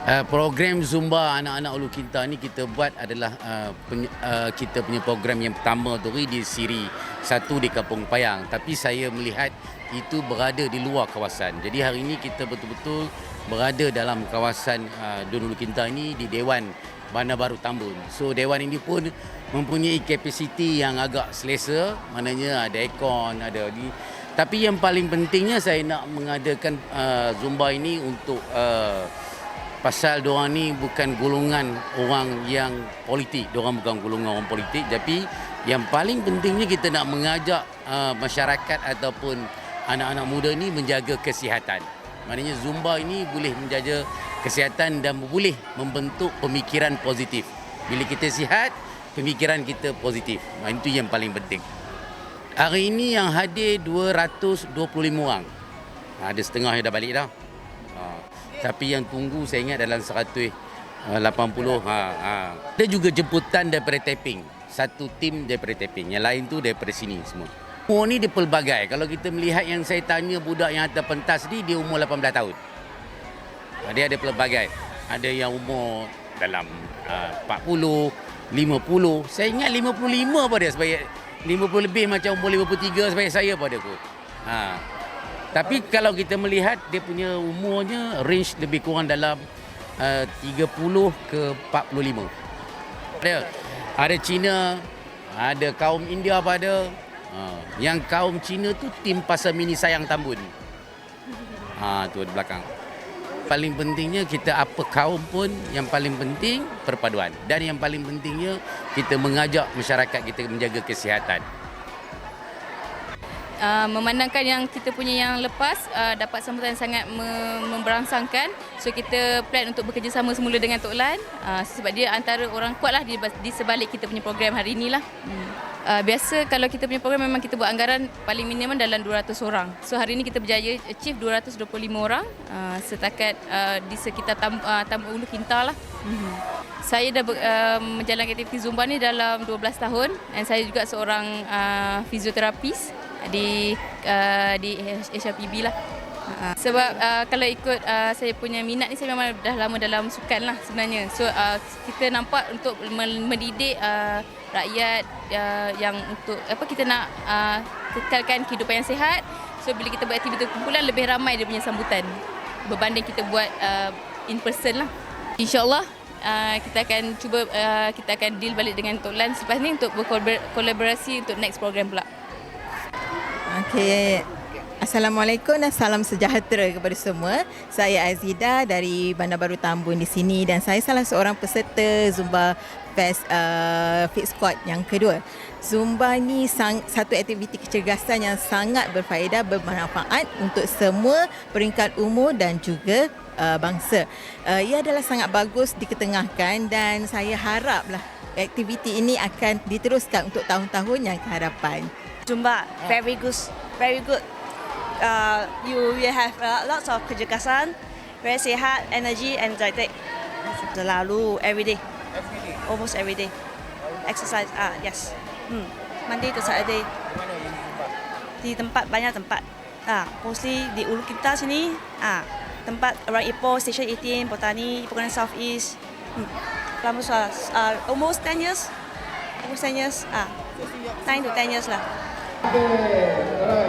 Program Zumba anak-anak Ulu Kinta ni kita buat adalah kita punya program yang pertama tu di Siri 1 di Kampung Payang. Tapi saya melihat itu berada di luar kawasan. Jadi hari ini kita betul-betul berada dalam kawasan Dun Ulu Kinta ini di Dewan Bandar Baru Tambun. So Dewan ini pun mempunyai kapasiti yang agak selesa, maknanya ada aircon, ada ni. Tapi yang paling pentingnya saya nak mengadakan Zumba ini untuk pasal diorang ni bukan golongan orang yang politik. Diorang bukan golongan orang politik. Tapi yang paling pentingnya kita nak mengajak masyarakat ataupun anak-anak muda ni menjaga kesihatan. Maknanya Zumba ini boleh menjaga kesihatan dan boleh membentuk pemikiran positif. Bila kita sihat, pemikiran kita positif. Itu yang paling penting. Hari ini yang hadir 225 orang. Ada setengah yang dah balik dah. Tapi yang tunggu saya ingat dalam 180. Ada juga jemputan daripada Tapping. Satu tim daripada Tapping. Yang lain tu daripada sini semua. Umur ni dia pelbagai. Kalau kita melihat yang saya tanya budak yang atas pentas ni, dia umur 18 tahun. Dia ada pelbagai. Ada yang umur dalam 40, 50. Saya ingat 55 pada sebaik 50 lebih macam umur 53 sebaik saya pada aku. Tapi kalau kita melihat dia punya umurnya range lebih kurang dalam 30 ke 45. Ada Cina, ada kaum India pada. Yang kaum Cina tu tim Pasar Mini Sayang Tambun. Tu di belakang. Paling pentingnya kita apa kaum pun yang paling penting perpaduan. Dan yang paling pentingnya kita mengajak masyarakat kita menjaga kesihatan. Memandangkan yang kita punya yang lepas dapat sambutan yang sangat memberangsangkan, so kita plan untuk bekerjasama semula dengan Tok Lan sebab dia antara orang kuat lah di sebalik kita punya program hari inilah. Biasa kalau kita punya program memang kita buat anggaran paling minimum dalam 200 orang. So hari ini kita berjaya achieve 225 orang setakat di sekitar Tambun Ulu Kinta lah. Saya dah menjalankan aktiviti Zumba ni dalam 12 tahun dan saya juga seorang fizioterapis di HRPB lah. Sebab kalau ikut saya punya minat ni, saya memang dah lama dalam sukan lah sebenarnya. So kita nampak untuk mendidik rakyat yang untuk kita nak kekalkan kehidupan yang sihat. So bila kita buat aktiviti kumpulan, lebih ramai dia punya sambutan berbanding kita buat in person lah. InsyaAllah kita akan cuba kita akan deal balik dengan Tok Lan selepas ni untuk berkolaborasi untuk next program pula. Okey. Assalamualaikum dan salam sejahtera kepada semua. Saya Azida dari Bandar Baru Tambun di sini dan saya salah seorang peserta Zumba Fest Fit Squad yang kedua. Zumba ni satu aktiviti kecergasan yang sangat berfaedah, bermanfaat untuk semua peringkat umur dan juga bangsa. Ia adalah sangat bagus diketengahkan dan saya haraplah aktiviti ini akan diteruskan untuk tahun-tahun yang ke hadapan. Zumba, very good, very good. You will have lots of kecergasan, very sihat, energy, energetic. Selalu, every day, almost every day. Exercise, yes. Monday to Saturday. Di tempat, banyak tempat. Mostly di Ulu Kinta sini. Tempat around Ipoh, Station 18, Botani, Ipoh South East. Almost 10 years. Almost 10 years. 9 to 10 years lah. Okay, alright.